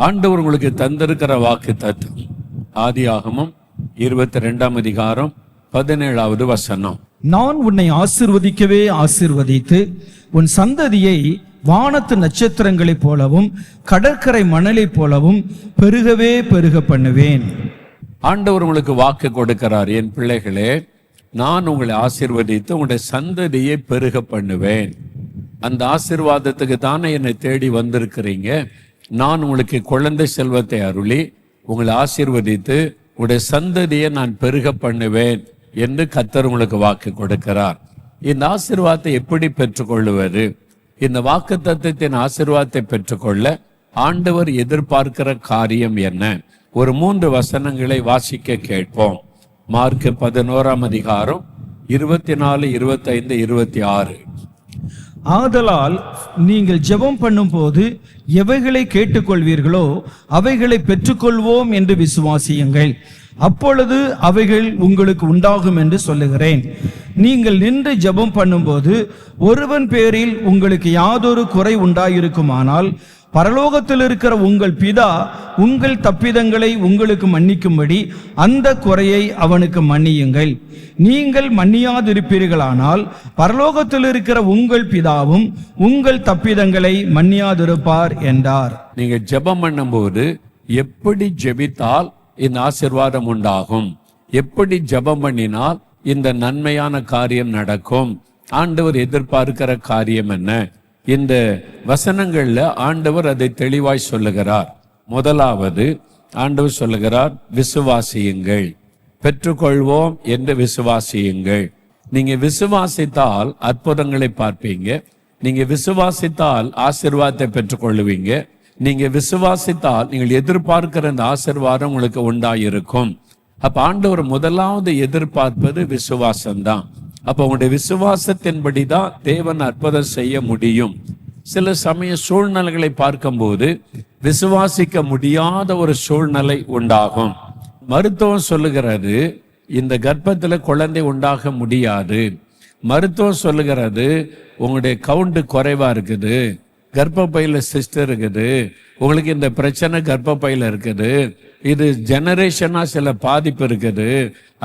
ஆண்டவர் உங்களுக்கு தந்திருக்கிற வாக்கு தத்துவம் ஆதியாகமம் 22ஆம் அதிகாரம் 17வது வசனம். நான் உன்னை ஆசீர்வதிக்கவே ஆசீர்வதித்து உன் சந்ததியை வானத்து நட்சத்திரங்களைப் போலவும் கடற்கரை மணலைப் போலவும் பெருகவே பெருக பண்ணுவேன். ஆண்டவர் உங்களுக்கு வாக்கு கொடுக்கிறார், என் பிள்ளைகளே, நான் உங்களை ஆசீர்வதித்து உங்களுடைய சந்ததியை பெருக பண்ணுவேன். அந்த ஆசீர்வாதத்துக்கு தானே என்னை தேடி வந்திருக்கிறீங்க. நான் உங்களுக்கு குழந்தை செல்வத்தை அருளி உங்களை ஆசீர்வதித்து உங்களுடைய சந்ததியை நான் பெருக பண்ணுவேன் என்று கர்த்தர் உங்களுக்கு வாக்கு கொடுக்கிறார். இந்த ஆசீர்வாதத்தை எப்படி பெற்றுக்கொள்வது? இந்த வாக்கு தத்துவத்தின் ஆசீர்வாதத்தை பெற்றுக்கொள்ள ஆண்டவர் எதிர்பார்க்கிற காரியம் என்ன? ஒரு 3 வசனங்களை வாசிக்க கேட்போம். மார்க் 11ஆம் அதிகாரம் 24, 25, 26. ஆதலால் நீங்கள் ஜெபம் பண்ணும் போது எவைகளை கேட்டுக்கொள்வீர்களோ அவைகளை பெற்றுக்கொள்வோம் என்று விசுவாசியுங்கள். அப்பொழுது அவைகள் உங்களுக்கு உண்டாகும் என்று சொல்லுகிறேன். நீங்கள் நின்று ஜெபம் பண்ணும்போது ஒருவன் பேரில் உங்களுக்கு யாதொரு குறை உண்டாயிருக்குமானால் பரலோகத்தில் இருக்கிற உங்கள் பிதா உங்கள் தப்பிதங்களை உங்களுக்கு மன்னிக்கும்படி அந்த குறையை அவனுக்கு மன்னியுங்கள். நீங்கள் மன்னியாதிருப்பீர்களானால் பரலோகத்தில் இருக்கிற உங்கள் பிதாவும் உங்கள் தப்பிதங்களை மன்னியாதிருப்பார் என்றார். நீங்க ஜெபம் பண்ணும்போது எப்படி ஜெபித்தால் இந்த ஆசீர்வாதம் உண்டாகும், எப்படி ஜெபம் பண்ணினால் இந்த நன்மையான காரியம் நடக்கும், ஆண்டவர் எதிர்பார்க்கிற காரியம் என்ன? இந்த வசனங்கள்ல ஆண்டவர் அதை தெளிவாய் சொல்லுகிறார். முதலாவது ஆண்டவர் சொல்லுகிறார், விசுவாசியுங்கள், பெற்றுக்கொள்வோம் என்று விசுவாசியுங்கள். நீங்க விசுவாசித்தால் அற்புதங்களை பார்ப்பீங்க. நீங்க விசுவாசித்தால் ஆசீர்வாதத்தை பெற்றுக்கொள்ளுவீங்க. நீங்க விசுவாசித்தால் நீங்கள் எதிர்பார்க்கிற அந்த ஆசீர்வாதம் உங்களுக்கு உண்டாயிருக்கும். அப்ப ஆண்டவர் முதலாவது எதிர்பார்ப்பது விசுவாசம்தான். அப்ப உங்களுடைய விசுவாசத்தின்படிதான் தேவன் அற்புதம் செய்ய முடியும். சில சமய சூழ்நிலைகளை பார்க்கும்போது விசுவாசிக்க முடியாத ஒரு சூழ்நிலை உண்டாகும். மருத்துவம் சொல்லுகிறது இந்த கர்ப்பத்துல குழந்தை உண்டாக முடியாது. மருத்துவம் சொல்லுகிறது உங்களுடைய கவுண்ட் குறைவா இருக்குது, கர்ப்பப்பையில சிஸ்ட் இருக்குது, உங்களுக்கு இந்த பிரச்சனை கர்ப்பப்பையில இருக்குது, இது ஜெனரேஷனா சில பாதிப்பு இருக்குது,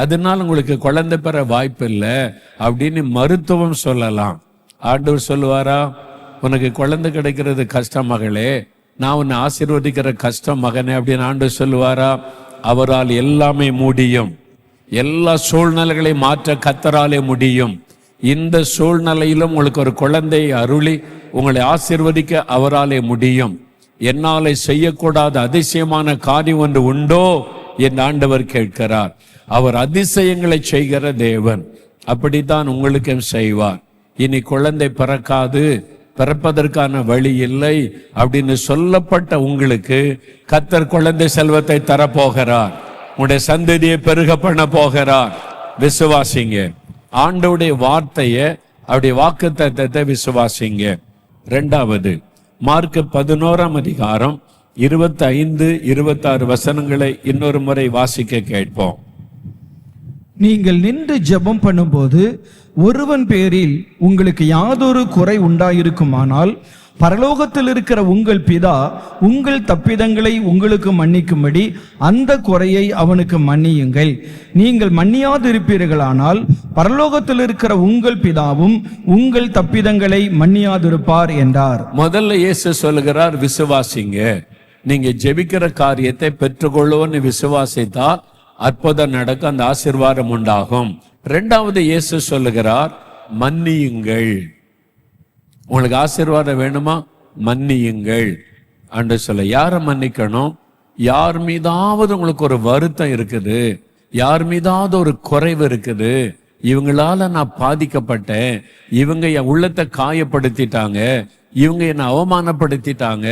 அதனால உங்களுக்கு குழந்தை பெற வாய்ப்பு இல்லை அப்படின்னு மருத்துவம் சொல்லலாம். ஆண்டவர் சொல்லுவாரா, உனக்கு குழந்தை கிடைக்கிறது கஷ்டம் மகளே, நான் உன்னை ஆசீர்வதிக்கிற கஷ்டம் மகனே அப்படின்னு ஆண்டவர் சொல்லுவாரா? அவரால் எல்லாமே முடியும். எல்லா சூழ்நிலைகளையும் மாற்ற கர்த்தராலே முடியும். இந்த சூழ்நிலையிலும் உங்களுக்கு ஒரு குழந்தையை அருளி உங்களை ஆசீர்வதிக்க அவராலே முடியும். என்னாலே செய்யக்கூடாத அதிசயமான காரியம் ஒன்று உண்டோ என்று ஆண்டவர் கேட்கிறார். அவர் அதிசயங்களை செய்கிற தேவன். அப்படித்தான் உங்களுக்கும் செய்வார். இனி குழந்தை பிறக்காது, பிறப்பதற்கான வழி இல்லை அப்படின்னு சொல்லப்பட்ட உங்களுக்கு கர்த்தர் குழந்தை செல்வத்தை தரப்போகிறார். உங்களுடைய சந்ததியை பெருக பண்ண போகிறார். விசுவாசிங்க. ஆண்டவருடைய வார்த்தையை, அவருடைய வாக்குத்தத்தத்தை விசுவாசிங்க. 2வது மார்க் 11ஆம் அதிகாரம் 25, 26 வசனங்களை இன்னொரு முறை வாசிக்க கேட்போம். நீங்கள் நின்று ஜெபம் பண்ணும்போது ஒருவன் பேரில் உங்களுக்கு யாதொரு குறை உண்டாயிருக்குமானால் பரலோகத்தில் இருக்கிற உங்கள் பிதா உங்கள் தப்பிதங்களை உங்களுக்கு மன்னிக்கும்படி அந்த குறையை அவனுக்கு மன்னியுங்கள். நீங்கள் மன்னியாதிருப்பீர்களானால் பரலோகத்தில் இருக்கிற உங்கள் பிதாவும் உங்கள் தப்பிதங்களை மன்னியாதிருப்பார் என்றார். முதல்ல இயேசு சொல்லுகிறார், விசுவாசிங்க. நீங்க ஜெபிக்கிற காரியத்தை பெற்றுக்கொள்ளுவோன்னு விசுவாசித்தால் அற்புதம் நடக்க, அந்த ஆசீர்வாதம் உண்டாகும். 2வது இயேசு சொல்லுகிறார், மன்னியுங்கள். உங்களுக்கு ஆசீர்வாதம் வேணுமா? மன்னியுங்கள் அன்று சொல்ல. யாரை மன்னிக்கணும்? யார் மீதாவது உங்களுக்கு ஒரு வருத்தம் இருக்குது, யார் மீதாவது ஒரு குறைவு இருக்குது, இவங்களால நான் பாதிக்கப்பட்டேன், இவங்க என் உள்ளத்தை காயப்படுத்திட்டாங்க, இவங்க என்னை அவமானப்படுத்திட்டாங்க,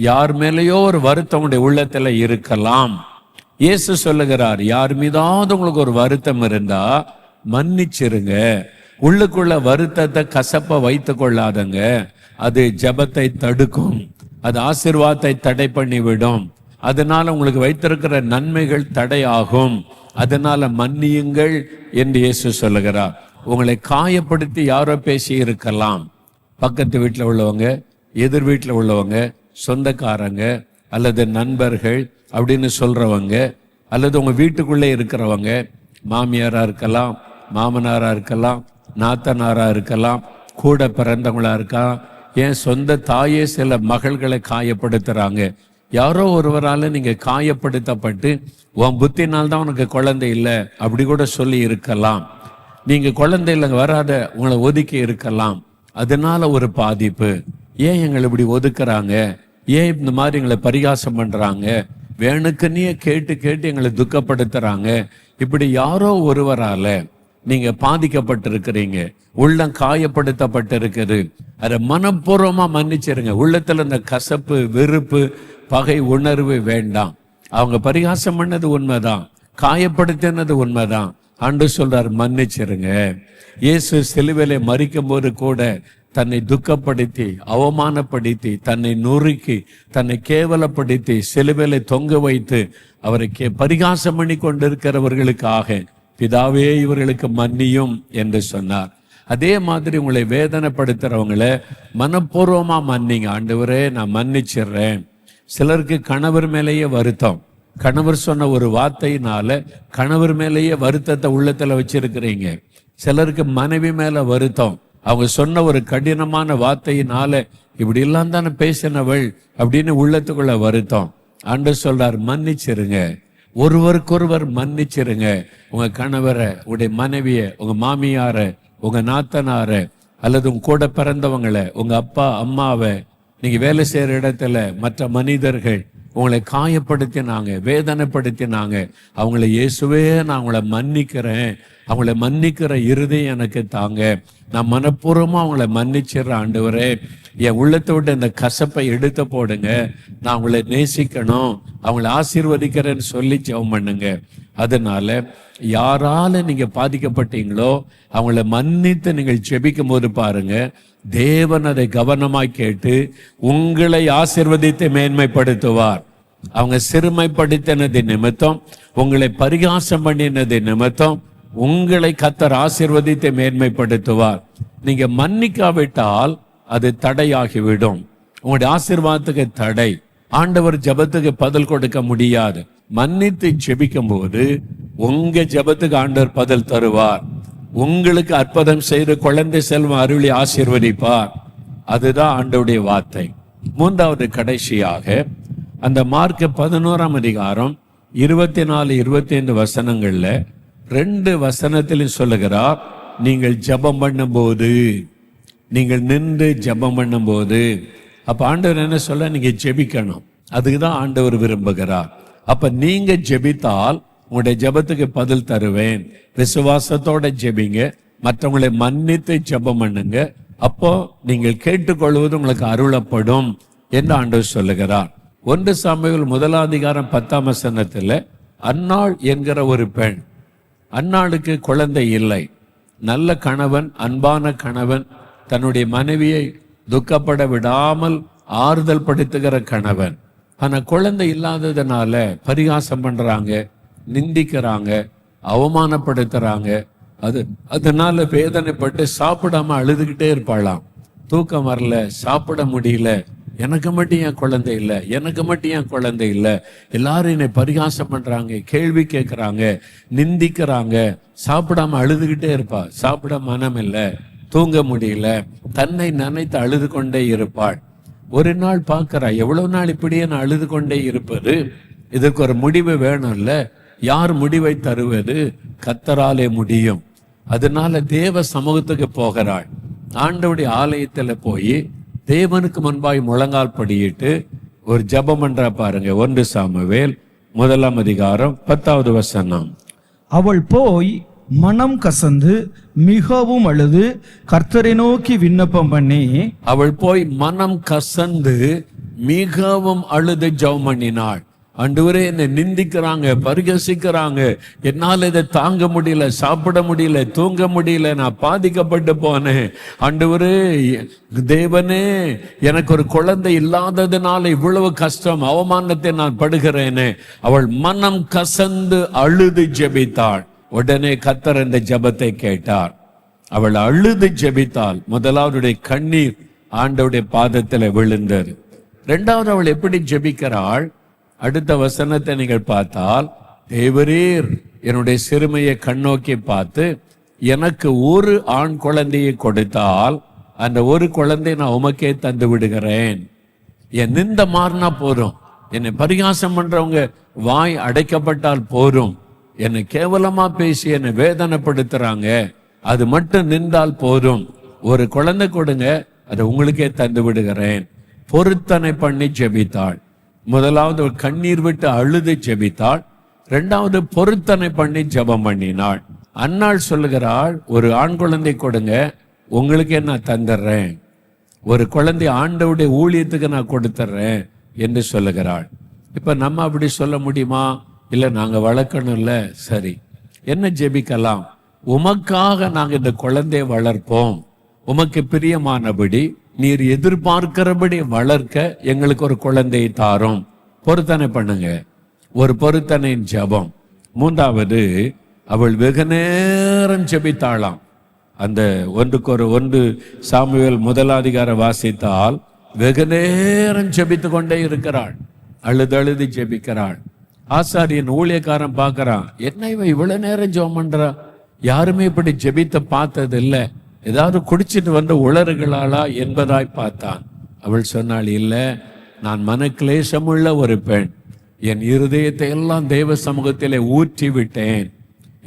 யார் மேலேயோ ஒரு வருத்தம் உடைய உள்ளத்துல இருக்கலாம். இயேசு சொல்லுகிறார், யார் மீதாவது உங்களுக்கு ஒரு வருத்தம் இருந்தா மன்னிச்சிருங்க. உள்ளுக்குள்ள வருத்தத்தை கசப்ப வைத்து கொள்ளாதங்க. அது ஜெபத்தை தடுக்கும், அது ஆசீர்வாதத்தை தடை பண்ணிவிடும். அதனால உங்களுக்கு வைத்திருக்கிற நன்மைகள் தடையாகும். அதனால மன்னியுங்கள் என்று இயேசு சொல்லுகிறார். உங்களை காயப்படுத்தி யாரோ பேசி இருக்கலாம், பக்கத்து வீட்டில் உள்ளவங்க, எதிர் வீட்டில் உள்ளவங்க, சொந்தக்காரங்க, அல்லது நண்பர்கள் அப்படின்னு சொல்றவங்க, அல்லது உங்க வீட்டுக்குள்ளே இருக்கிறவங்க, மாமியாரா இருக்கலாம், மாமனாரா இருக்கலாம், நாத்தனாரா இருக்கலாம், கூட பிறந்தவங்களா இருக்கலாம், என் சொந்த தாயே சில மகள்களை காயப்படுத்துறாங்க. யாரோ ஒருவரால நீங்க காயப்படுத்தப்பட்டு உன் புத்தினால் தான் உனக்கு குழந்தை இல்லை அப்படி கூட சொல்லி இருக்கலாம். நீங்க குழந்தை இல்லை வராத உங்களை ஒதுக்கி இருக்கலாம். அதனால ஒரு பாதிப்பு. ஏன் எங்களை இப்படி ஒதுக்குறாங்க, ஏன் இந்த மாதிரி எங்களை பரிகாசம் பண்றாங்க, வேணுக்குன்னே கேட்டு கேட்டு எங்களை துக்கப்படுத்துறாங்க, இப்படி யாரோ ஒருவரால நீங்க பாதிக்கப்பட்டிருக்கிறீங்க, உள்ளம் காயப்படுத்தப்பட்டிருக்குது. அதை மனப்பூர்வமா மன்னிச்சிருங்க. உள்ளத்துல இந்த கசப்பு, வெறுப்பு, பகை உணர்வு வேண்டாம். அவங்க பரிகாசம் பண்ணது உண்மைதான், காயப்படுத்தினது உண்மைதான். ஆண்டவர் சொல்றார், மன்னிச்சிருங்க. இயேசு சிலுவையிலே மரிக்கும் போது கூட தன்னை துக்கப்படுத்தி, அவமானப்படுத்தி, தன்னை நொறுக்கி, தன்னை கேவலப்படுத்தி சிலுவையிலே தொங்க வைத்து அவரை பரிகாசம் பண்ணி கொண்டிருக்கிறவர்களுக்காக, பிதாவே இவர்களுக்கு மன்னியும் என்று சொன்னார். அதே மாதிரி உங்களை வேதனைப்படுத்துறவங்களை மனப்பூர்வமா மன்னிங்க. ஆண்டவரே நான் மன்னிச்சிடுறேன். சிலருக்கு கணவர் மேலேயே வருத்தம், கணவர் சொன்ன ஒரு வார்த்தையினால கணவர் மேலேயே வருத்தத்தை உள்ளத்துல வச்சிருக்கிறீங்க. சிலருக்கு மனைவி மேல வருத்தம், அவங்க சொன்ன ஒரு கடினமான வார்த்தையினால இப்படி எல்லாம் தானே பேசினவள் அப்படின்னு உள்ளத்துக்குள்ள வருத்தம். ஆண்டவர் சொல்றார், மன்னிச்சிருங்க. ஒருவருக்கொருவர் மன்னிச்சிருங்க. உங்க கணவரை, உடைய மனைவிய, உங்க மாமியார, உங்க நாத்தனார, அல்லது உங்க கூட பிறந்தவங்களை, உங்க அப்பா அம்மாவை, நீங்க வேலை செய்யற இடத்துல மற்ற மனிதர்கள் உங்களை காயப்படுத்தினாங்க, வேதனைப்படுத்தினாங்க, அவங்கள இயேசுவே நான் அவங்கள மன்னிக்கிறேன், அவங்கள மன்னிக்கிற இருதயம் எனக்கு தாங்க, நான் மனப்பூர்வமா அவங்கள மன்னிச்சிடுறேன். ஆண்டவரே என் உள்ளத்தை விட்டு இந்த கசப்பை எடுத்து போடுங்க, நான் அவங்கள நேசிக்கணும், அவங்கள ஆசீர்வதிக்கிறேன்னு சொல்லி ஜெபம் பண்ணுங்க. அதனால யாரால நீங்க பாதிக்கப்பட்டீங்களோ அவங்கள மன்னித்து நீங்கள் ஜெபிக்கும் போது பாருங்க, தேவன் அதை கவனமாய் கேட்டு உங்களை ஆசீர்வதித்து மேன்மைப்படுத்துவார். அவங்க சிறுமைப்படுத்தினது நிமித்தம், உங்களை பரிகாசம் பண்ணினது நிமித்தம் உங்களை கர்த்தர் ஆசீர்வதித்து மேன்மைப்படுத்துவார். நீங்க மன்னிக்காவிட்டால் அது தடையாகிவிடும், உங்களுடைய ஆசீர்வாதத்துக்கு தடை. ஆண்டவர் ஜெபத்துக்கு பதில் கொடுக்க முடியாது. மன்னித்து ஜெபிக்கும் போது உங்க ஜெபத்துக்கு ஆண்டவர் பதில் தருவார். உங்களுக்கு அற்புதம் செய்து குழந்தை செல்வம் அருளி ஆசீர்வதிப்பார். அதுதான் ஆண்டவருடைய வார்த்தை. மூன்றாவது கடைசியாக அந்த மார்க் 11ஆம் அதிகாரம் 24, 25 வசனங்கள்ல 2 வசனத்திலும் சொல்லுகிறார், நீங்கள் ஜெபம் பண்ணும்போது, நீங்கள் நின்று ஜெபம் பண்ணும்போது. அப்ப ஆண்டவர் என்ன சொல்ல, நீங்க ஜெபிக்கணும். அதுக்குதான் ஆண்டவர் விரும்புகிறார். அப்ப நீங்க ஜெபித்தால் உங்களுடைய ஜெபத்துக்கு பதில் தருவேன். விசுவாசத்தோட ஜெபிங்க, மற்றவங்களை மன்னித்து ஜெபம் பண்ணுங்க, அப்போ நீங்கள் கேட்டுக்கொள்வது உங்களுக்கு அருளப்படும் என்று ஆண்டவர் சொல்லுகிறார். 1 சாமுவேல் 1ஆம் அதிகாரம் 10ஆம் வசனத்துல அன்னாள் என்கிற ஒரு பெண், அன்னாளுக்கு குழந்தை இல்லை, நல்ல கணவன், அன்பான கணவன், தன்னுடைய மனைவியை துக்கப்பட விடாமல் ஆறுதல் படுத்துகிற கணவன். ஆனா குழந்தை இல்லாததுனால பரிகாசம் பண்றாங்க, நிந்திக்கிறாங்க, அவமானப்படுத்துறாங்க. அதனால வேதனைப்பட்டு சாப்பிடாம அழுதுகிட்டே இருப்பாளாம். தூக்கம் வரல, சாப்பிட முடியல, எனக்கு மட்டும் ஏன் குழந்தை இல்லை, எனக்கு மட்டும் ஏன் குழந்தை இல்லை, எல்லாரும் என்னை பரிகாசம் பண்றாங்க, கேள்வி கேட்கிறாங்க, நிந்திக்கிறாங்க. சாப்பிடாம அழுதுகிட்டே இருப்பா, சாப்பிட மனம் இல்லை, தூங்க முடியல, தன்னை நினைத்து அழுது கொண்டே இருப்பாள். ஒரு நாள் பார்க்கிறா, எவ்வளவு நாள் இப்படியே நான் அழுது கொண்டே இருப்பது, இதற்கு ஒரு முடிவு வேணும்ல. யார் முடிவை தருவது? கர்த்தராலே முடியும். அதனால தேவ சமூகத்துக்கு போகிறாள். ஆண்டவருடைய ஆலயத்துல போய் தேவனுக்கு முன்பாய் முழங்கால் படியிட்டு ஒரு ஜெபம் பண்றா பாருங்க. 1 சாமுவேல் 1ஆம் அதிகாரம் 10வது வசனம். அவள் போய் மனம் கசந்து மிகவும் அழுது கர்த்தரை நோக்கி விண்ணப்பம் பண்ணி, அவள் போய் மனம் கசந்து மிகவும் அழுது ஜெபம் பண்ணினாள். ஆண்டவரே என்னை நிந்திக்கிறாங்க, பரிகசிக்கிறாங்க, என்னால் இதை தாங்க முடியல, சாப்பிட முடியல, தூங்க முடியல, நான் பாதிக்கப்பட்டு போனேன். ஆண்டவரே தேவனே, எனக்கு ஒரு குழந்தை இல்லாததுனால இவ்வளவு கஷ்டம், அவமானத்தை நான் படுகிறேனே. அவள் மனம் கசந்து அழுது ஜெபித்தாள். உடனே கர்த்தர் இந்த ஜெபத்தை கேட்டார். அவள் அழுது ஜெபித்தாள். முதலாவதுடைய கண்ணீர் ஆண்டவருடைய பாதத்தில் விழுந்தது. இரண்டாவது அவள் எப்படி ஜெபிக்கிறாள்? அடுத்த வசனத்தை நீங்கள் பார்த்தால், தேவரீர் என்னுடைய சிறுமையை கண்ணோக்கி பார்த்து எனக்கு ஒரு ஆண் குழந்தையை கொடுத்தால் அந்த ஒரு குழந்தை நான் உமக்கே தந்து விடுகிறேன். என் நிந்த மாறினா போரும், என்னை பரிகாசம் பண்றவங்க வாய் அடைக்கப்பட்டால் போரும், என்னை கேவலமா பேசி என்னை வேதனைப்படுத்துறாங்க, அது மட்டும் நின்றால் போரும், ஒரு குழந்தை கொடுங்க, அதை உங்களுக்கே தந்து விடுகிறேன். பொருத்தனை பண்ணி ஜெபித்தாள். முதலாவது கண்ணீர் விட்டு அழுது ஜெபித்தாள். இரண்டாவது பொருத்தனை பண்ணி ஜெபம் பண்ணினாள். அன்னாள் சொல்லுகிறாள், ஒரு ஆண் குழந்தை கொடுங்க, உங்களுக்கே நான் தந்துடுறேன், ஒரு குழந்தை ஆண்டவுடைய ஊழியத்துக்கு நான் கொடுத்துட்றேன் என்று சொல்லுகிறாள். இப்ப நம்ம அப்படி சொல்ல முடியுமா? இல்ல நாங்க வளர்க்கணும், இல்ல சரி என்ன ஜெபிக்கலாம்? உமக்காக நாங்க இந்த குழந்தையை வளர்ப்போம், உமக்கு பிரியமானபடி நீர் எதிர்பார்க்கிறபடி வளர்க்க எங்களுக்கு ஒரு குழந்தையை தாரும். பொருத்தனை பண்ணுங்க, ஒரு பொருத்தனையின் ஜெபம். மூன்றாவது, அவள் வெகு நேரம் ஜெபித்தாளாம். அந்த 1 சாமுவேல் 1 வாசித்தால் வெகு நேரம் ஜெபித்து கொண்டே இருக்கிறாள், அழுது ஜெபிக்கிறாள். ஆசாரியன் ஊழியக்காரன் பார்க்கறான், என்ன இவ இவ்வளவு நேரம் ஜெபம் பண்றா, யாருமே இப்படி ஜெபித்த பார்த்தது இல்லை, ஏதாவது குடிச்சிட்டு வந்த உளறுகளாளா என்பதாய் பார்த்தான். அவள் சொன்னாள், இல்ல, நான் மனக்லேசமுள்ள ஒரு பெண், என் இருதயத்தை எல்லாம் தேவ சமூகத்திலே ஊற்றி விட்டேன்,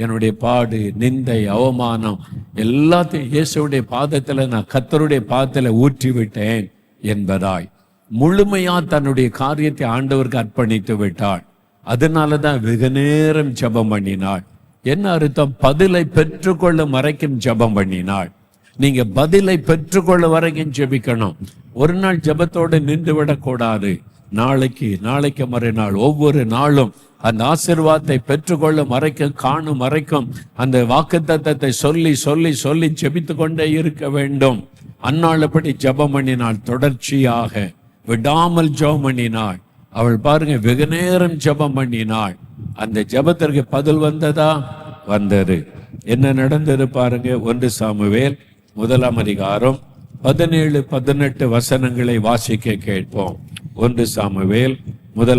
என்னுடைய பாடு, நிந்தை, அவமானம் எல்லாத்தையும் இயேசுடைய பாதத்துல நான் கர்த்தருடைய பாதத்துல ஊற்றி விட்டேன் என்பதாய் முழுமையா தன்னுடைய காரியத்தை ஆண்டவருக்கு அர்ப்பணித்து விட்டாள். அதனாலதான் வெகு நேரம் ஜெபம் பண்ணினாள். என்ன அர்த்தம்? பதிலை பெற்றுக்கொள்ளும் வரைக்கும் ஜெபம் பண்ணினாள். நீங்க பதிலை பெற்றுக்கொள்ள வரைக்கும் ஜெபிக்கணும். ஒரு நாள் ஜெபத்தோடு நின்று விடக்கூடாது. நாளைக்கு மறுநாள் ஒவ்வொரு நாளும் அந்த ஆசீர்வாதத்தை பெற்றுக்கொள்ளும் வரைக்கும், காணும் வரைக்கும் அந்த வாக்குத்தத்தத்தை சொல்லி சொல்லி சொல்லி ஜெபித்து கொண்டே இருக்க வேண்டும். அன்னாள் அப்படி ஜெபம் பண்ணினாள், தொடர்ச்சியாக விடாமல் ஜெபம் பண்ணினாள். அவள் பாருங்க, வெகு நேரம் ஜெபம் பண்ணினாள். அந்த ஜெபத்திற்கு பதில் வந்ததா? வந்தது. என்ன நடந்தது பாருங்க. 1 சாமுவேல் 1 17-18 வசனங்களை வாசிக்க கேட்போம். 1 சாமுவேல் 1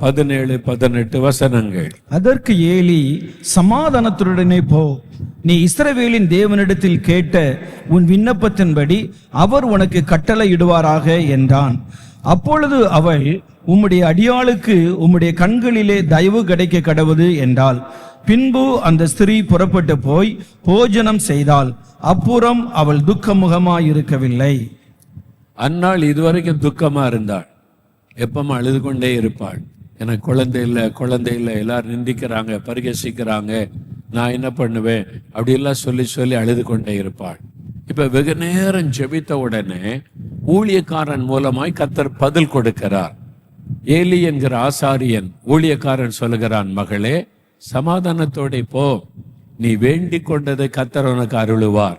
17-18 வசனங்கள். அதற்கு ஏலி, சமாதானத்துடனே போ, நீ இஸ்ரவேலின் தேவனிடத்தில் கேட்ட உன் விண்ணப்பத்தின்படி அவர் உனக்கு கட்டளையிடுவாராக என்றான். அப்பொழுது அவள், உம்முடைய அடியாளுக்கு உம்முடைய கண்களிலே தயவு கிடைக்க கடவுது என்றாள். பின்பு அந்த ஸ்திரீ புறப்பட்டு போய் போஜனம் செய்தாள். அப்புறம் அவள் துக்கமுகமாயிருக்கவில்லை. அன்னாள் இதுவரைக்கும் துக்கமா இருந்தாள், எப்பமா அழுது கொண்டே இருப்பாள். எனக்கு குழந்தை இல்லை, எல்லாரும் நிந்திக்கிறாங்க, பரிகசிக்கிறாங்க, நான் என்ன பண்ணுவேன் அப்படியெல்லாம் சொல்லி சொல்லி அழுது கொண்டே இருப்பாள். இப்ப வெகு நேரம் ஜெபித்த உடனே ஊழியக்காரன் மூலமாய் கர்த்தர் பதில் கொடுக்கிறார். ஏலி என்கிற ஆசாரியன் ஊழியக்காரன் சொல்லுகிறான், மகளே சமாதானத்தோட போ, நீ வேண்டிக் கொண்டதை கர்த்தர் உனக்கு அருளுவார்,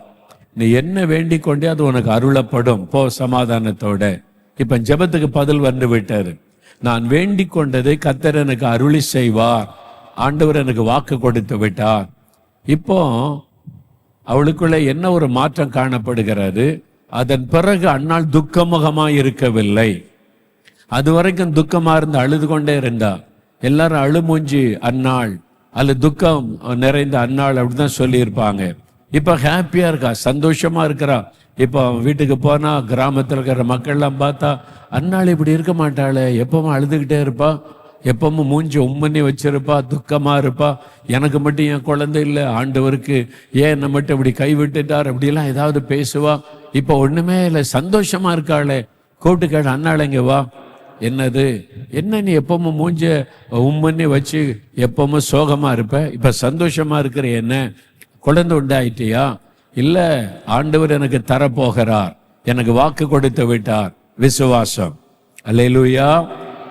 நீ என்ன வேண்டிக் கொண்டே அது உனக்கு அருளப்படும், போ சமாதானத்தோட. இப்ப ஜெபத்துக்கு பதில் வந்து விட்டாரு. நான் வேண்டிக் கொண்டதை கர்த்தர் எனக்கு அருளி செய்வார், ஆண்டவர் எனக்கு வாக்கு கொடுத்து விட்டார். இப்போ அவளுக்குள்ள என்ன ஒரு மாற்றம் காணப்படுகிறது? அதன் பிறகு அன்னாள் துக்கமுகமாய் இருக்கவில்லை. அது வரைக்கும் துக்கமா இருந்து அழுது கொண்டே இருந்தா. எல்லாரும் அழுமூஞ்சி அன்னாள் அல்லது துக்கம் நிறைந்த அன்னாள் அப்படிதான் சொல்லி இருப்பாங்க. இப்ப ஹாப்பியா இருக்கா, சந்தோஷமா இருக்கிறா. இப்போ வீட்டுக்கு போனா கிராமத்தில் இருக்கிற மக்கள்லாம் பார்த்தா, அன்னாள் இப்படி இருக்க மாட்டாளே, எப்பவும் அழுதுகிட்டே இருப்பா, எப்பவும் மூஞ்சி உம்மனி வச்சிருப்பா, துக்கமா இருப்பா, எனக்கு மட்டும் என் குழந்தை இல்லை, ஆண்டவருக்கு ஏன் என்ன மட்டும் இப்படி கைவிட்டுட்டார் அப்படிலாம் ஏதாவது பேசுவா. இப்போ ஒண்ணுமே இல்லை, சந்தோஷமா இருக்காளே. கூப்பிட்டு கேட்ட, அன்னாள் இங்க வா, என்னது என்ன நீ எப்பவும் மூஞ்ச உம்மனி வச்சு எப்பவும் சோகமா இருப்ப, இப்ப சந்தோஷமா இருக்கிற, என்ன குழந்தை உண்டாயிட்டியா? இல்ல, ஆண்டவர் எனக்கு தரப்போகிறார், எனக்கு வாக்கு கொடுத்து விட்டார். விசுவாசம். அல்லேலூயா.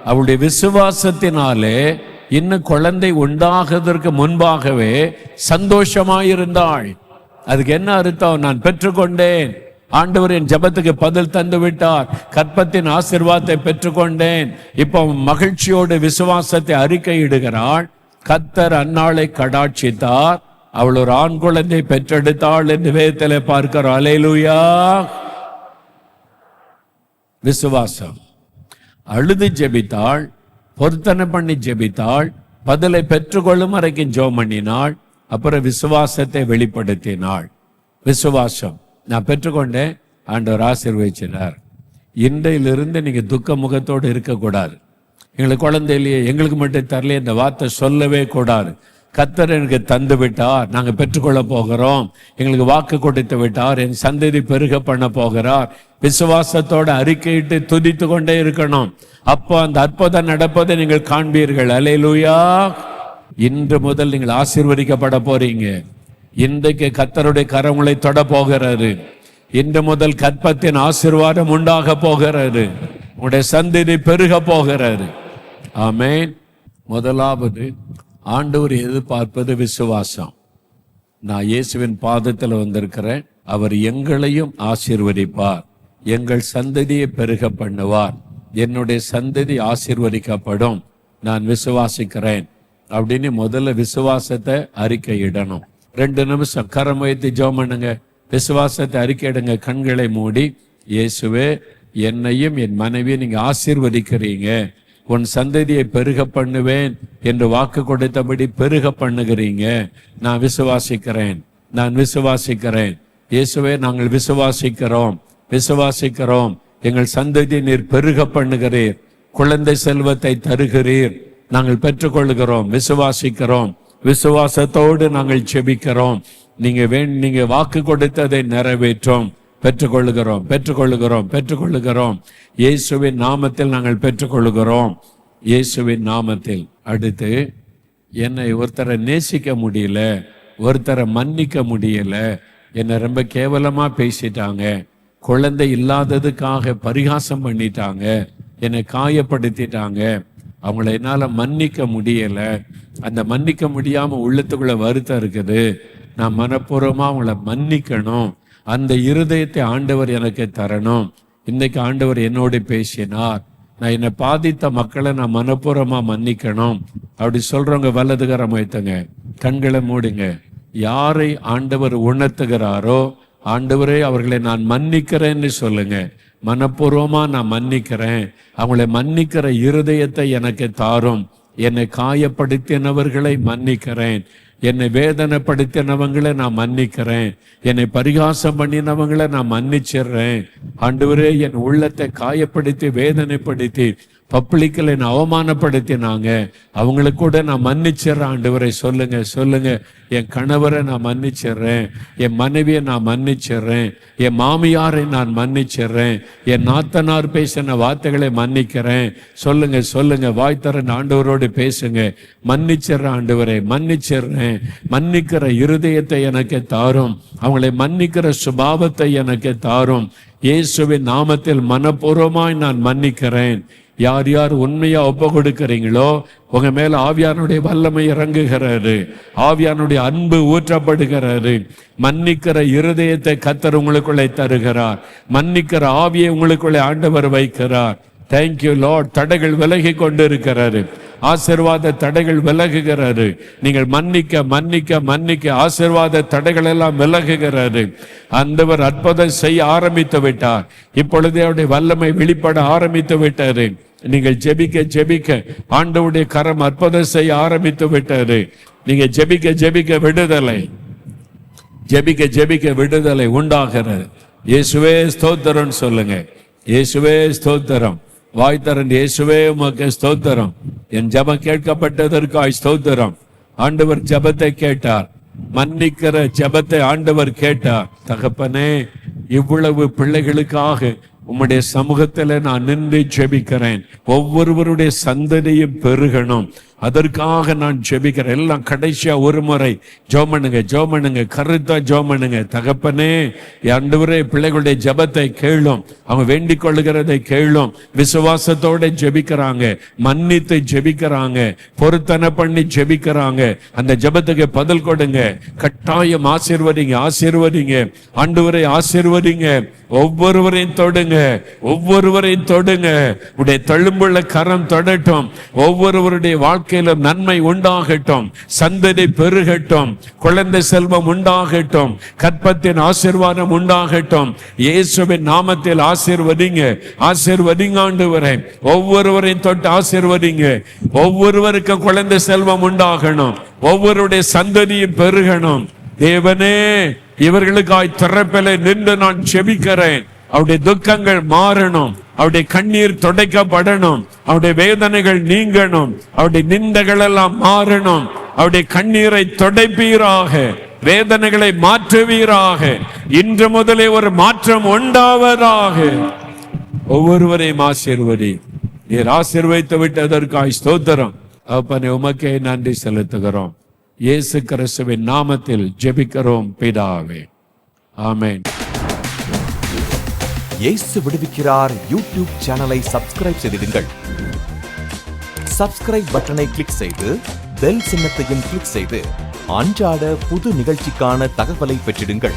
அவளுடைய விசுவாசத்தினாலே இன்னும் குழந்தை உண்டாகிறதற்கு முன்பாகவே சந்தோஷமாயிருந்தாள். அதுக்கு என்ன அர்த்தம்? நான் பெற்றுக்கொண்டேன், ஆண்டவர் என் ஜெபத்துக்கு பதில் தந்து விட்டார், கற்பத்தின் ஆசீர்வாதத்தை பெற்றுக்கொண்டேன். இப்போ மகிழ்ச்சியோடு விசுவாசத்தை அறிக்கையிடுகிறாள். கர்த்தர் அன்னாளை கடாட்சித்தார், அவள் ஒரு ஆண் குழந்தை பெற்றெடுத்தாள் என்று வேதத்திலே பார்க்கிறோம். அல்லேலூயா. விசுவாசம். அழுது ஜெபித்தாள், பொருத்தனை பண்ணி ஜெபித்தாள், பதிலை பெற்றுக்கொள்ளும் வரைக்கும் ஜெபம் பண்ணினாள். அப்புறம் விசுவாசத்தை வெளிப்படுத்தினாள். விசுவாசம், நான் பெற்றுக்கொண்டேன், ஆண்டவர் ஆசீர்வதிச்சினார். இன்றையிலிருந்து நீங்க துக்க முகத்தோடு இருக்கக்கூடாது. எங்களுக்கு குழந்தை இல்லையே, எங்களுக்கு மட்டும் தரலையே, இந்த வார்த்தை சொல்லவே கூடாது. கர்த்தர் எனக்கு தந்து விட்டார், நாங்க பெற்றுக்கொள்ள போகிறோம், எங்களுக்கு வாக்கு கொடுத்து விட்டார், என் சந்ததி பெருக பண்ண போகிறார். விசுவாசத்தோட அறிக்கையிட்டு துதித்து கொண்டே இருக்கணும். அப்போ அந்த அற்புதம் நடப்பதை நீங்கள் காண்பீர்கள். அல்லேலூயா. இன்று முதல் நீங்கள் ஆசீர்வதிக்கப்பட போறீங்க. இன்றைக்கு கர்த்தருடைய கரங்களை தொட போகிறது. இன்று முதல் கற்பத்தின் ஆசீர்வாதம் உண்டாக போகிறது. உங்களுடைய சந்ததி பெருக போகிறது. ஆமென். முதலாவது ஆண்டவர் எதிர்பார்ப்பது விசுவாசம். நான் இயேசுவின் பாதத்தில் வந்திருக்கிறேன், அவர் எங்களையும் ஆசீர்வதிப்பார், எங்கள் சந்ததியை பெருக பண்ணுவார், என்னுடைய சந்ததி ஆசீர்வதிக்கப்படும், நான் விசுவாசிக்கிறேன் அப்படின்னு முதல்ல விசுவாசத்தை அறிக்கையிடணும். 2 நிமிஷம் கரம் வைத்து ஜெபம் பண்ணுங்க. விசுவாசத்தை அறிக்கையிடுங்க. கண்களை மூடி, இயேசுவே, என்னையும் என் மனைவியை நீங்க ஆசீர்வதிக்கிறீங்க, உன் சந்ததியை பெருக பண்ணுவேன் என்று வாக்கு கொடுத்தபடி பெருக பண்ணுகிறீங்க. நான் விசுவாசிக்கிறேன், நான் விசுவாசிக்கிறேன். இயேசுவே, நாங்கள் விசுவாசிக்கிறோம், விசுவாசிக்கிறோம். எங்கள் சந்ததியை நீர் பெருக பண்ணுகிறீர், குழந்தை செல்வத்தை தருகிறீர், நாங்கள் பெற்றுக்கொள்கிறோம், விசுவாசிக்கிறோம். விசுவாசத்தோடு நாங்கள் செபிக்கிறோம். நீங்க வாக்கு கொடுத்ததை நிறைவேற்றும். பெற்றுக்கொள்ளுகிறோம், பெற்றுக்கொள்ளுகிறோம், பெற்றுக்கொள்ளுகிறோம். இயேசுவின் நாமத்தில் நாங்கள் பெற்றுக்கொள்ளுகிறோம், இயேசுவின் நாமத்தில். அடுத்து, என்னை ஒருத்தரை நேசிக்க முடியல, ஒருத்தரை மன்னிக்க முடியல, என்னை ரொம்ப கேவலமா பேசிட்டாங்க, குழந்தை இல்லாததுக்காக பரிகாசம் பண்ணிட்டாங்க, என்னை காயப்படுத்திட்டாங்க, அவங்கள என்னால மன்னிக்க முடியல, அந்த மன்னிக்க முடியாம உள்ளத்துக்குள்ள வருத்தம் இருக்குது, நான் மனப்பூர்வமா அவங்கள மன்னிக்கணும், அந்த இருதயத்தை ஆண்டவர் எனக்கு தரணும். இன்னைக்கு ஆண்டவர் என்னோடு பேசினார், நான் என்னை பாதித்த மக்களை நான் மனப்பூர்வமா மன்னிக்கணும். அப்படி சொல்றவங்க வலதுகரம் வைத்துங்க, கண்களை மூடுங்க. யாரை ஆண்டவர் உணர்த்துகிறாரோ, ஆண்டவரே அவர்களை நான் மன்னிக்கிறேன்னு சொல்லுங்க. மனப்பூர்வமா நான் மன்னிக்கிறேன், அவங்களை மன்னிக்கிற இருதயத்தை எனக்கு தாரும். என்னை காயப்படுத்தினவர்களை மன்னிக்கிறேன், என்னை வேதனைப்படுத்தினவங்களை நான் மன்னிக்கிறேன், என்னை பரிகாசம் பண்ணினவங்களை நான் மன்னிச்சிடுறேன். ஆண்டவரே, என் உள்ளத்தை காயப்படுத்தி வேதனைப்படுத்தி பப்ளிக்கில் என்னை அவமானப்படுத்தினாங்க, அவங்களுக்கு கூட நான் மன்னிச்சிடுறேன். ஆண்டவரை சொல்லுங்க, சொல்லுங்க. என் கணவரை நான் மன்னிச்சிடுறேன், என் மனைவியை நான் மன்னிச்சிடுறேன், என் மாமியாரை நான் மன்னிச்சிடுறேன், என் நாத்தனார் பேசின வார்த்தைகளை மன்னிக்கிறேன். சொல்லுங்க, சொல்லுங்க. வாய் திறந்து ஆண்டவரோடு பேசுங்க. மன்னிச்சிடுறேன் ஆண்டவரை, மன்னிச்சிடுறேன். மன்னிக்கிற இருதயத்தை எனக்கு தாரும், அவங்களை மன்னிக்கிற சுபாவத்தை எனக்கு தாரும். இயேசுவின் நாமத்தில் மனப்பூர்வமாய் நான் மன்னிக்கிறேன். யார் யார் உண்மையா ஒப்பு கொடுக்கிறீங்களோ, உங்க மேல ஆவியானுடைய வல்லமை இறங்குகிறது, ஆவியானுடைய அன்பு ஊற்றப்படுகிறது. மன்னிக்கிற இருதயத்தை கர்த்தர் உங்களுக்குள்ளே தருகிறார், மன்னிக்கிற ஆவியை உங்களுக்குள்ளே ஆண்டவர் வைக்கிறார். Thank you Lord. தடைகள் விலகி கொண்டிருக்கிறது, ஆசீர்வாத தடைகள் விலகுகிறது. நீங்கள் மன்னிக்க மன்னிக்க மன்னிக்க ஆசீர்வாத தடைகள் எல்லாம் விலகுகிறது. ஆண்டவர் அற்புதம் செய்ய ஆரம்பித்து விட்டார். இப்பொழுதே அவருடைய வல்லமை வெளிப்பட ஆரம்பித்து விட்டது. நீங்கள் ஜெபிக்க ஜெபிக்க ஆண்டவருடைய கரம் அற்புதம் செய்ய ஆரம்பித்து விட்டது. நீங்க ஜெபிக்க ஜெபிக்க விடுதலை, ஜெபிக்க ஜெபிக்க விடுதலை உண்டாகிறது. இயேசுவே ஸ்தோத்திரம் சொல்லுங்க. இயேசுவே ஸ்தோத்திரம். வாய் திறந்து, இயேசுவே உமக்கு ஸ்தோத்திரம், என் ஜெபம் கேட்கப்பட்டதற்காய் ஸ்தோத்திரம். ஆண்டவர் ஜெபத்தை கேட்டார், மன்னிக்கிற ஜெபத்தை ஆண்டவர் கேட்டார். தகப்பனே, இவ்வளவு பிள்ளைகளுக்காக உம்முடைய சமூகத்தில் நான் நின்று ஜெபிக்கிறேன். ஒவ்வொருவருடைய சந்ததியும் பெருகணும், அதற்காக நான் ஜெபிக்கிறேன். எல்லாம் கடைசியா ஒரு முறை ஜெபம் பண்ணுங்க, ஜெபம் பண்ணுங்க, கருத்தா ஜெபம் பண்ணுங்க. தகப்பனே, ஆண்டவரே, பிள்ளைகளுடைய ஜெபத்தை கேளும், அவங்க வேண்டிக் கொள்ளுகிறதை கேளும். விசுவாசத்தோட ஜெபிக்கிறாங்க, மன்னித்து ஜெபிக்கிறாங்க, பொருத்தனை பண்ணி ஜெபிக்கிறாங்க. அந்த ஜெபத்துக்கு பதில் கொடுங்க. கட்டாயம் ஆசீர்வதிங்க, ஆசீர்வதிங்க. ஆண்டவரை ஆசீர்வதிங்க. ஒவ்வொருவரையும் தொடுங்க, ஒவ்வொருவரையும் தொடுங்க. உடைய தழும்புள்ள கரம் தொடட்டும். ஒவ்வொருவருடைய வாழ்க்கை வாழ்க்கையில நன்மை உண்டாகட்டும், சந்ததி பெருகட்டும், குழந்தை செல்வம் உண்டாகட்டும், கற்பத்தின் ஆசீர்வாதம் உண்டாகட்டும். இயேசுவின் நாமத்தில் ஆசீர்வதிங்க, ஆசீர்வதிங்க ஆண்டவரே. ஒவ்வொருவரையும் தொட்டு ஆசீர்வதிங்க. ஒவ்வொருவருக்கு குழந்தை செல்வம் உண்டாகணும், ஒவ்வொருடைய சந்ததியும் பெருகணும். தேவனே, இவர்களுக்காய் திறப்பிலே நின்று நான் செபிக்கிறேன். அவருடைய துக்கங்கள் மாறணும், அவருடைய கண்ணீர் துடைக்கப்படணும், அவருடைய வேதனைகள் நீங்கணும், அவருடைய நிந்தைகள் எல்லாம் மாறணும். அவருடைய கண்ணீரை துடைப்பீராக, வேதனைகளை மாற்றுவீராக. இன்று முதலே ஒரு மாற்றம் உண்டாவதாக. ஒவ்வொருவரையும் ஆசீர்வதி. நீர் ஆசீர்வதித்து விட்டதற்காய் ஸ்தோத்திரம். அப்பனே, உமக்கே நன்றி செலுத்துகிறோம். இயேசு கிறிஸ்துவின் நாமத்தில் ஜெபிக்கிறோம் பிதாவே, ஆமென். இயேசு விடுவிக்கிறார் யூடியூப் சேனலை சப்ஸ்கிரைப் செய்திடுங்கள். சப்ஸ்கிரைப் பட்டனை கிளிக் செய்து பெல் சின்னத்தையும் கிளிக் செய்து அன்றாட புது நிகழ்ச்சிக்கான தகவலை பெற்றிடுங்கள்.